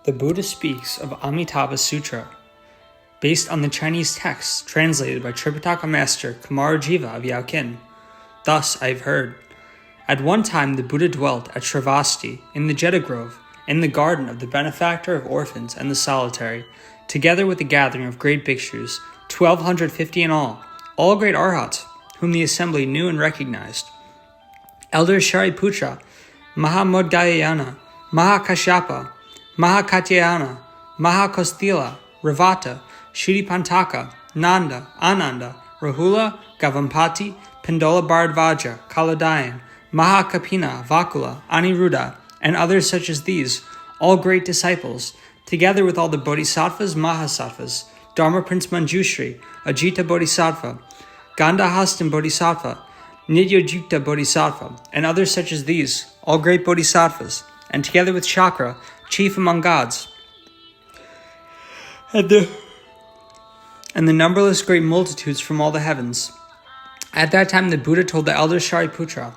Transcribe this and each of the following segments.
The Buddha speaks of Amitābha Sūtra, based on the Chinese text translated by Tripitaka master Kumarajiva of Yaoqin. Thus I've heard. At one time the Buddha dwelt at Shravasti, in the Jeta Grove, in the garden of the benefactor of orphans and the solitary, together with a gathering of great bhikshus, 1,250 in all great arhats, whom the assembly knew and recognized. Elders Shariputra, Mahamodgayana, Mahakashyapa, Mahakatyayana, Mahakostila, Ravata, Shuripantaka, Nanda, Ananda, Rahula, Gavampati, Pindola Bharadvaja, Kaladayan, Mahakapina, Vakula, Aniruddha, and others such as these, all great disciples, together with all the bodhisattvas, mahasattvas, Dharma Prince Manjushri, Ajita Bodhisattva, Gandhahastin Bodhisattva, Nityojukta Bodhisattva, and others such as these, all great bodhisattvas, and together with Chakra, chief among gods, and the numberless great multitudes from all the heavens. At that time the Buddha told the elder Shariputra,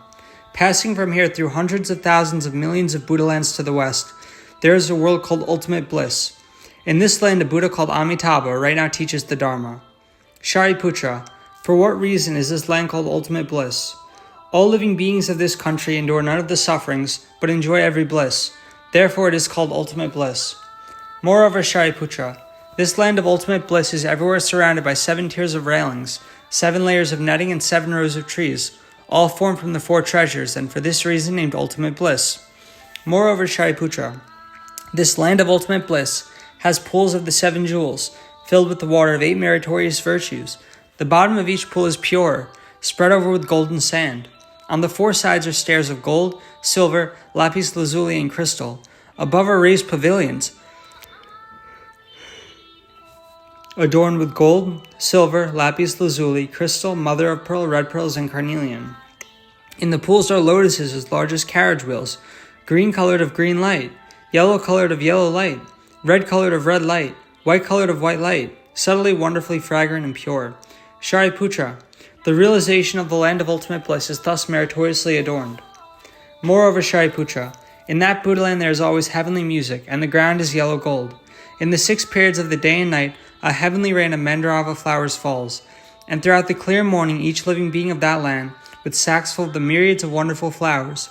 passing from here through hundreds of thousands of millions of Buddha lands to the west, there is a world called ultimate bliss. In this land a Buddha called Amitābha right now teaches the Dharma. Shariputra, for what reason is this land called ultimate bliss? All living beings of this country endure none of the sufferings, but enjoy every bliss. Therefore it is called ultimate bliss. Moreover, Shariputra, this land of ultimate bliss is everywhere surrounded by 7 tiers of railings, 7 layers of netting, and 7 rows of trees, all formed from the 4 treasures, and for this reason named ultimate bliss. Moreover, Shariputra, this land of ultimate bliss has pools of the 7 jewels, filled with the water of 8 meritorious virtues. The bottom of each pool is pure, spread over with golden sand. On the 4 sides are stairs of gold, silver, lapis lazuli, and crystal. Above are raised pavilions, adorned with gold, silver, lapis lazuli, crystal, mother of pearl, red pearls, and carnelian. In the pools are lotuses as large as carriage wheels, green-colored of green light, yellow-colored of yellow light, red-colored of red light, white-colored of white light, subtly, wonderfully fragrant and pure. Shariputra, the realization of the land of ultimate bliss is thus meritoriously adorned. Moreover, Shariputra, in that Buddha land there is always heavenly music, and the ground is yellow gold. In the 6 periods of the day and night, a heavenly rain of Mandarava flowers falls, and throughout the clear morning each living being of that land, with sacks full of the myriads of wonderful flowers,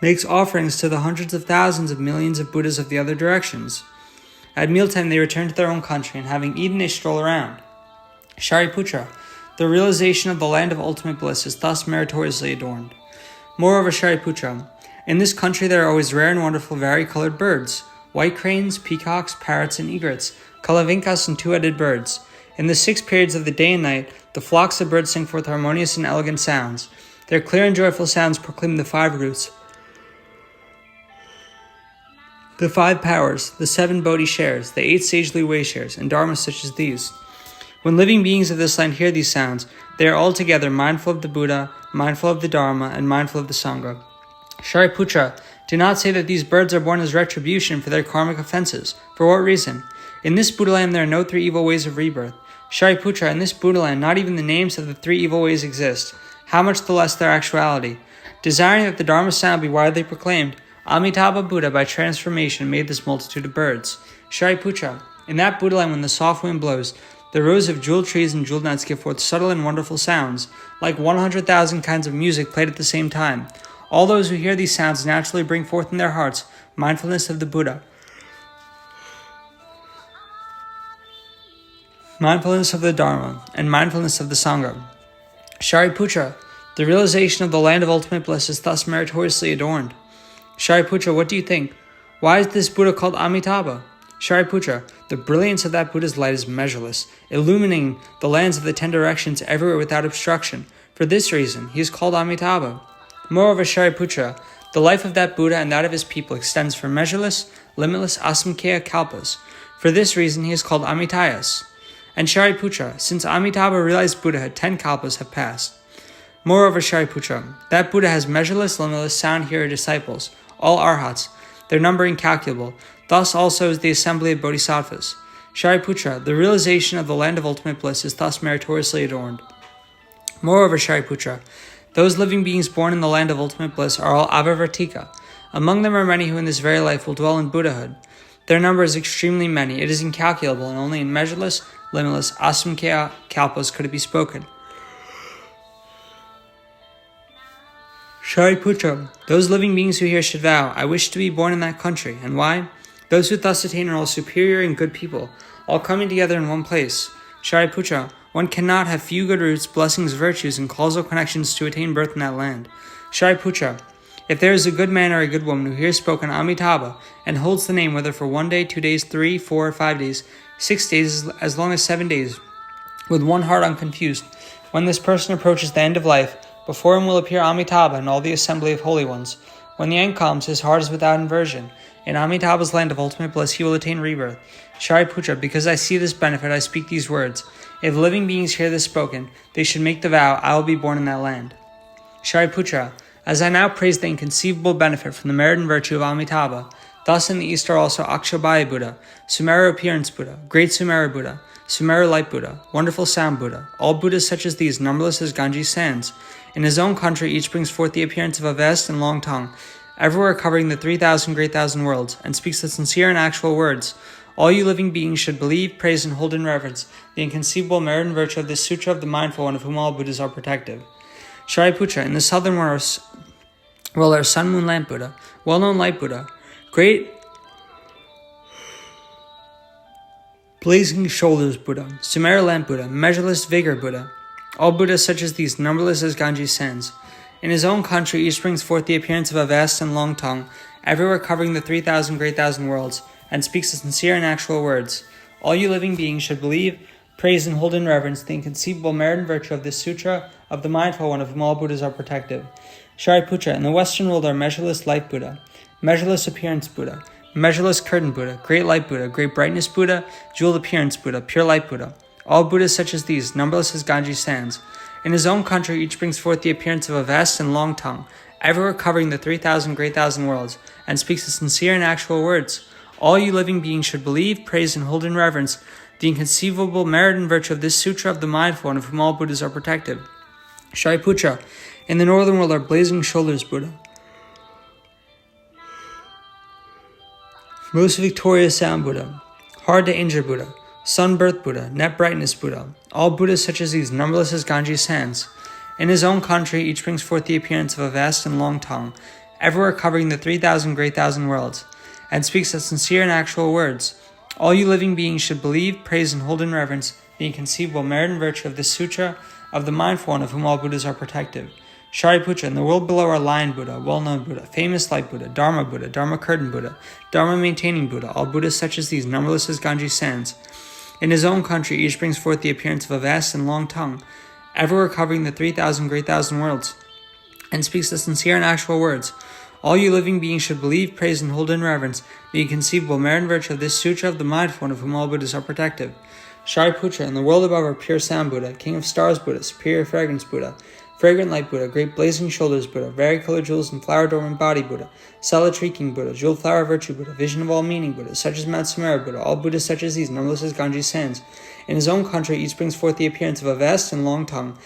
makes offerings to the hundreds of thousands of millions of Buddhas of the other directions. At mealtime they return to their own country, and having eaten they stroll around. Shariputra, the realization of the land of ultimate bliss is thus meritoriously adorned. Moreover, Shariputra, in this country there are always rare and wonderful vari-colored birds, white cranes, peacocks, parrots, and egrets, kalavinkas, and 2-headed birds. In the 6 periods of the day and night, the flocks of birds sing forth harmonious and elegant sounds. Their clear and joyful sounds proclaim the 5 roots, the 5 powers, the 7 Bodhi shares, the 8 sagely way shares, and dharmas such as these. When living beings of this land hear these sounds, they are altogether mindful of the Buddha, mindful of the Dharma, and mindful of the Sangha. Shariputra, do not say that these birds are born as retribution for their karmic offenses. For what reason? In this Buddha land there are no 3 evil ways of rebirth. Shariputra, in this Buddha land not even the names of the 3 evil ways exist, how much the less their actuality. Desiring that the Dharma sound be widely proclaimed, Amitābha Buddha by transformation made this multitude of birds. Shariputra, in that Buddha land when the soft wind blows, the rows of jeweled trees and jeweled nuts give forth subtle and wonderful sounds, like 100,000 kinds of music played at the same time. All those who hear these sounds naturally bring forth in their hearts mindfulness of the Buddha, mindfulness of the Dharma, and mindfulness of the Sangha. Shariputra, the realization of the land of ultimate bliss is thus meritoriously adorned. Shariputra, what do you think? Why is this Buddha called Amitābha? Shariputra, the brilliance of that Buddha's light is measureless, illumining the lands of the 10 directions everywhere without obstruction. For this reason, he is called Amitābha. Moreover, Shariputra, the life of that Buddha and that of his people extends for measureless, limitless asamkhya kalpas. For this reason, he is called Amitayas. And Shariputra, since Amitābha realized Buddha, 10 kalpas have passed. Moreover, Shariputra, that Buddha has measureless, limitless, sound-hearer disciples, all arhats, their number incalculable. Thus also is the assembly of bodhisattvas. Shariputra, the realization of the land of ultimate bliss is thus meritoriously adorned. Moreover, Shariputra, those living beings born in the land of ultimate bliss are all avavartika. Among them are many who in this very life will dwell in Buddhahood. Their number is extremely many. It is incalculable, and only in measureless, limitless, asamkhya kalpas could it be spoken. Shariputra, those living beings who hear should vow, I wish to be born in that country. And why? Those who thus attain are all superior and good people, all coming together in one place. Shariputra, one cannot have few good roots, blessings, virtues, and causal connections to attain birth in that land. Shariputra, if there is a good man or a good woman who hears spoken Amitābha and holds the name whether for 1 day, 2 days, 3, 4, 5 days, 6 days, as long as 7 days, with one heart unconfused, when this person approaches the end of life, before him will appear Amitābha and all the assembly of holy ones. When the end comes, his heart is without inversion. In Amitābha's land of ultimate bliss, he will attain rebirth. Shariputra, because I see this benefit, I speak these words. If living beings hear this spoken, they should make the vow, I will be born in that land. Shariputra, as I now praise the inconceivable benefit from the merit and virtue of Amitābha, thus in the East are also Akshabhaya Buddha, Sumera Appearance Buddha, Great Sumera Buddha, Sumera Light Buddha, Wonderful Sound Buddha, all Buddhas such as these, numberless as Ganges sands. In his own country, each brings forth the appearance of a vast and long tongue, everywhere covering the 3,000 great thousand worlds, and speaks the sincere and actual words. All you living beings should believe, praise, and hold in reverence the inconceivable merit and virtue of this Sutra of the Mindful One, of whom all Buddhas are protective. Shariputra, in the southern world are Sun Moon Lamp Buddha, well-known Light Buddha, Great Blazing Shoulders Buddha, Sumera Lamp Buddha, Measureless Vigor Buddha, all Buddhas such as these, numberless as Ganges sands. In his own country, each brings forth the appearance of a vast and long tongue, everywhere covering the 3,000 great thousand worlds, and speaks the sincere and actual words. All you living beings should believe, praise, and hold in reverence the inconceivable merit and virtue of this Sutra of the Mindful One, of whom all Buddhas are protective. Shariputra, in the Western world are Measureless Light Buddha, Measureless Appearance Buddha, Measureless Curtain Buddha, Great Light Buddha, Great Brightness Buddha, Jeweled Appearance Buddha, Pure Light Buddha, all Buddhas such as these, numberless as Ganges sands. In his own country, each brings forth the appearance of a vast and long tongue, everywhere covering the 3,000 great thousand worlds, and speaks the sincere and actual words. All you living beings should believe, praise, and hold in reverence the inconceivable merit and virtue of this Sutra of the Mindful One, of whom all Buddhas are protective. Shariputra, in the northern world are Blazing Shoulders Buddha, Most Victorious Sound Buddha, Hard to Injure Buddha, Sunbirth Buddha, Net Brightness Buddha, all Buddhas such as these, numberless as Ganges sands. In his own country, each brings forth the appearance of a vast and long tongue, everywhere covering the 3,000 great thousand worlds, and speaks the sincere and actual words. All you living beings should believe, praise, and hold in reverence the inconceivable merit and virtue of this Sutra of the Mindful One, of whom all Buddhas are protective. Shariputra, in the world below are Lion Buddha, well-known Buddha, Famous Light Buddha, Dharma Curtain Buddha, Dharma Maintaining Buddha, all Buddhas such as these, numberless as Ganges sands. In his own country, each brings forth the appearance of a vast and long tongue, everywhere covering the 3,000 great thousand worlds, and speaks the sincere and actual words. All you living beings should believe, praise, and hold in reverence the inconceivable merit and virtue of this Sutra of the Mindful One, of whom all Buddhas are protective. Shariputra, in the world above are Pure Sound Buddha, King of Stars Buddha, Superior Fragrance Buddha, Fragrant Light Buddha, Great Blazing Shoulders Buddha, Varicolored Jewels and Flower Dormant Body Buddha, Solid Tree King Buddha, Jeweled Flower Virtue Buddha, Vision of All Meaning Buddha, such as Mount Sumera Buddha, all Buddhas such as these, numberless as Ganges sands. In his own country, each brings forth the appearance of a vast and long tongue,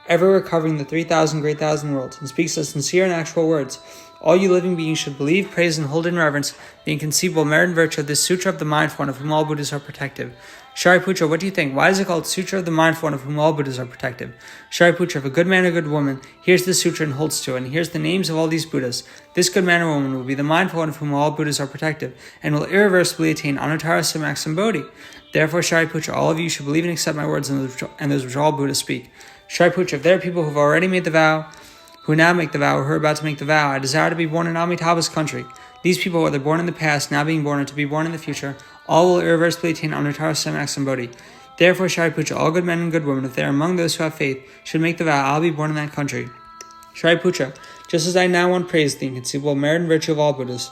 everywhere covering the 3,000 great thousand worlds, and speaks the sincere and actual words. All you living beings should believe, praise, and hold in reverence the inconceivable merit and virtue of this Sutra of the Mindful One, of whom all Buddhas are protective. Shariputra, what do you think? Why is it called Sutra of the Mindful One, of whom all Buddhas are protective? Shariputra, if a good man or good woman hears this sutra and holds to it, and hears the names of all these Buddhas, this good man or woman will be the Mindful One, of whom all Buddhas are protective, and will irreversibly attain Anuttara Sammaksambodhi. Therefore, Shariputra, all of you should believe and accept my words and those which all Buddhas speak. Shariputra, if there are people who have already made the vow, who now make the vow, or who are about to make the vow, I desire to be born in Amitābha's country. These people, whether born in the past, now being born, or to be born in the future, all will irreversibly attain Anuttara Sammaksambodhi. Therefore, Shariputra, all good men and good women, if they are among those who have faith, should make the vow, I'll be born in that country. Shariputra, just as I now want praise the inconceivable merit and virtue of all Buddhas,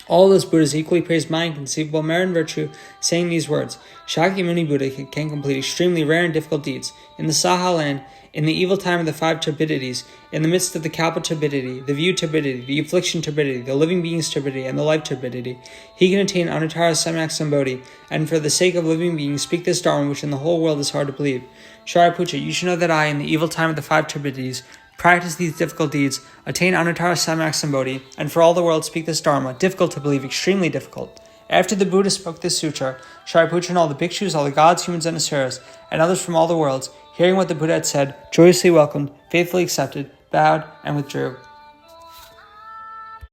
all those Buddhas equally praise my inconceivable merit and virtue, saying these words: Shakyamuni Buddha can complete extremely rare and difficult deeds. In the Saha land, in the evil time of the 5 turbidities, in the midst of the Kalpa turbidity, the view turbidity, the affliction turbidity, the living beings turbidity, and the life turbidity, he can attain Anuttara Sammaksambodhi, and for the sake of living beings speak this Dharma which in the whole world is hard to believe. Shariputra, you should know that I, in the evil time of the 5 turbidities, practice these difficult deeds, attain Anuttara Samyak Sambodhi, and for all the world speak this Dharma, difficult to believe, extremely difficult. After the Buddha spoke this sutra, Shariputra and all the bhikshus, all the gods, humans, and asuras, and others from all the worlds, hearing what the Buddha had said, joyously welcomed, faithfully accepted, bowed, and withdrew.